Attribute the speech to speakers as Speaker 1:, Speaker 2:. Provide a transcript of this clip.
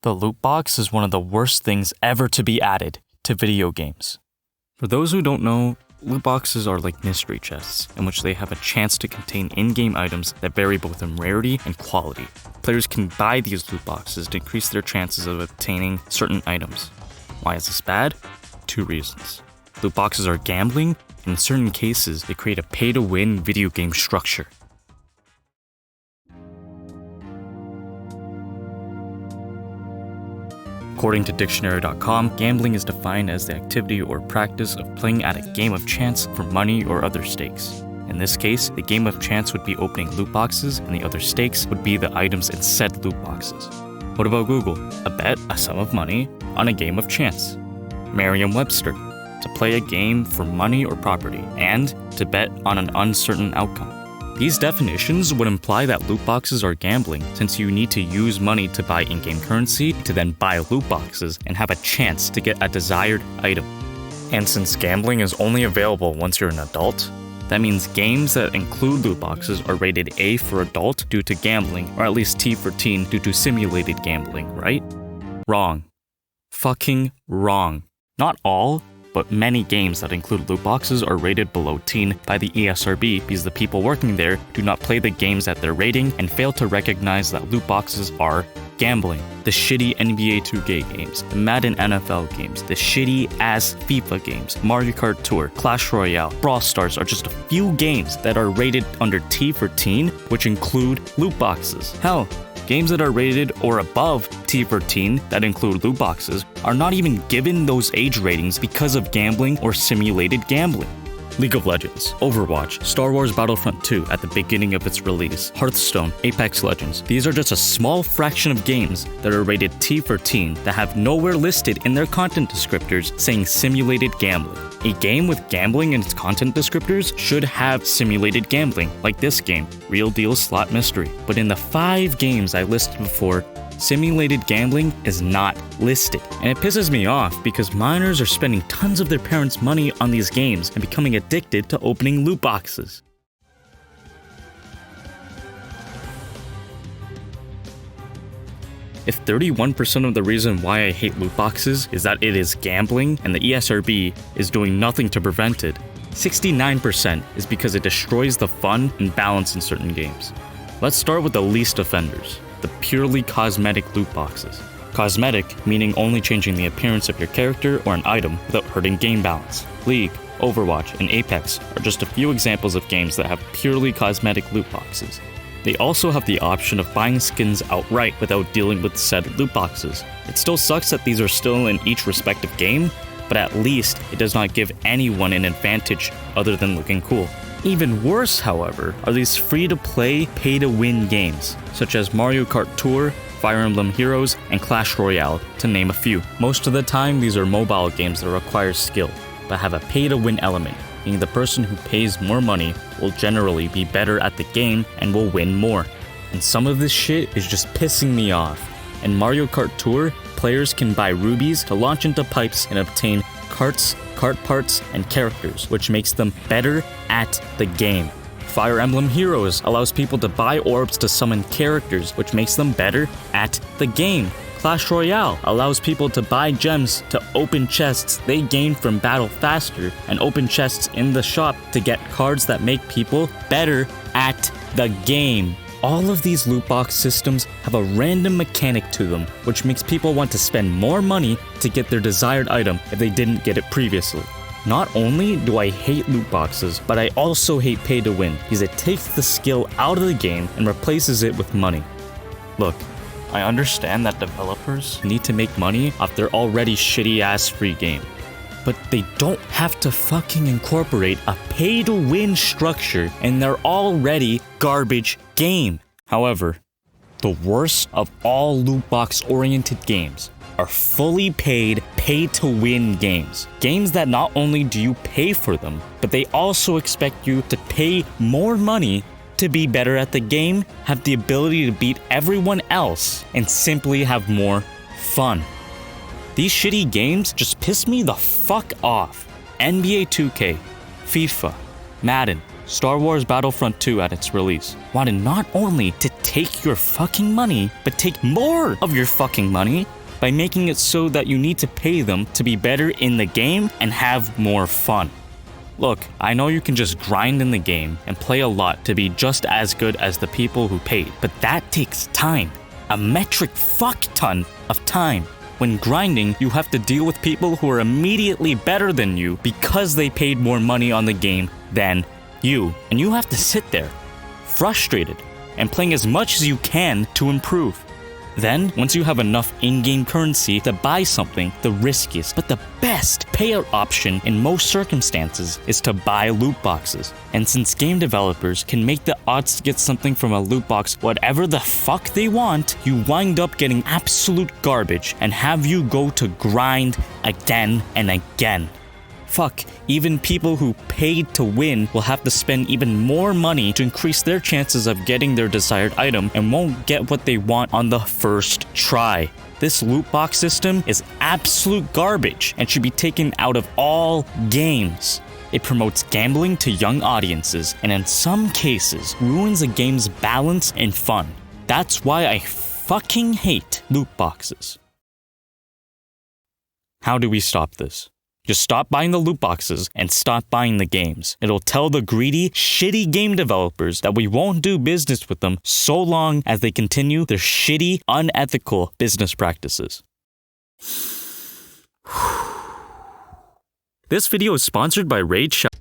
Speaker 1: The loot box is one of the worst things ever to be added to video games. For those who don't know, loot boxes are like mystery chests, in which they have a chance to contain in-game items that vary both in rarity and quality. Players can buy these loot boxes to increase their chances of obtaining certain items. Why is this bad? 2 reasons. Loot boxes are gambling, and in certain cases, they create a pay-to-win video game structure. According to dictionary.com, gambling is defined as the activity or practice of playing at a game of chance for money or other stakes. In this case, the game of chance would be opening loot boxes, and the other stakes would be the items in said loot boxes. What about Google? A bet, a sum of money, on a game of chance. Merriam-Webster, to play a game for money or property, and to bet on an uncertain outcome. These definitions would imply that loot boxes are gambling, since you need to use money to buy in-game currency to then buy loot boxes and have a chance to get a desired item. And since gambling is only available once you're an adult, that means games that include loot boxes are rated A for adult due to gambling, or at least T for teen due to simulated gambling, right? Wrong. Fucking wrong. Not all, but many games that include loot boxes are rated below teen by the ESRB because the people working there do not play the games at their rating and fail to recognize that loot boxes are gambling. The shitty NBA 2K games, the Madden NFL games, the shitty-ass FIFA games, Mario Kart Tour, Clash Royale, Brawl Stars are just a few games that are rated under T for teen, which include loot boxes. Hell, games that are rated or above T for teen that include loot boxes are not even given those age ratings because of gambling or simulated gambling. League of Legends, Overwatch, Star Wars Battlefront 2 at the beginning of its release, Hearthstone, Apex Legends. These are just a small fraction of games that are rated T for teen that have nowhere listed in their content descriptors saying simulated gambling. A game with gambling in its content descriptors should have simulated gambling, like this game, Real Deal Slot Mystery. But in the 5 games I listed before, simulated gambling is not listed. And it pisses me off because minors are spending tons of their parents' money on these games and becoming addicted to opening loot boxes. If 31% of the reason why I hate loot boxes is that it is gambling and the ESRB is doing nothing to prevent it, 69% is because it destroys the fun and balance in certain games. Let's start with the least offenders. The purely cosmetic loot boxes. Cosmetic meaning only changing the appearance of your character or an item without hurting game balance. League, Overwatch, and Apex are just a few examples of games that have purely cosmetic loot boxes. They also have the option of buying skins outright without dealing with said loot boxes. It still sucks that these are still in each respective game, but at least it does not give anyone an advantage other than looking cool. Even worse, however, are these free-to-play, pay-to-win games, such as Mario Kart Tour, Fire Emblem Heroes, and Clash Royale, to name a few. Most of the time, these are mobile games that require skill, but have a pay-to-win element, meaning the person who pays more money will generally be better at the game and will win more. And some of this shit is just pissing me off. In Mario Kart Tour, players can buy rubies to launch into pipes and obtain carts, cart parts, and characters, which makes them better at the game. Fire Emblem Heroes allows people to buy orbs to summon characters, which makes them better at the game. Clash Royale allows people to buy gems to open chests they gain from battle faster, and open chests in the shop to get cards that make people better at the game. All of these loot box systems have a random mechanic to them, which makes people want to spend more money to get their desired item if they didn't get it previously. Not only do I hate loot boxes, but I also hate pay to win because it takes the skill out of the game and replaces it with money. Look, I understand that developers need to make money off their already shitty-ass free game, but they don't have to fucking incorporate a pay-to-win structure in their already garbage game. However, the worst of all loot box-oriented games are fully paid, pay-to-win games. Games that not only do you pay for them, but they also expect you to pay more money to be better at the game, have the ability to beat everyone else, and simply have more fun. These shitty games just piss me the fuck off. NBA 2K, FIFA, Madden, Star Wars Battlefront 2 at its release wanted not only to take your fucking money, but take more of your fucking money by making it so that you need to pay them to be better in the game and have more fun. Look, I know you can just grind in the game and play a lot to be just as good as the people who paid, but that takes time. A metric fuck ton of time. When grinding, you have to deal with people who are immediately better than you because they paid more money on the game than you. And you have to sit there, frustrated, and playing as much as you can to improve. Then, once you have enough in-game currency to buy something, the riskiest but the best payout option in most circumstances is to buy loot boxes. And since game developers can make the odds to get something from a loot box whatever the fuck they want, you wind up getting absolute garbage and have you go to grind again and again. Fuck, even people who paid to win will have to spend even more money to increase their chances of getting their desired item and won't get what they want on the first try. This loot box system is absolute garbage and should be taken out of all games. It promotes gambling to young audiences and in some cases ruins a game's balance and fun. That's why I fucking hate loot boxes. How do we stop this? Just stop buying the loot boxes and stop buying the games. It'll tell the greedy, shitty game developers that we won't do business with them so long as they continue their shitty, unethical business practices. This video is sponsored by Raid Shadow.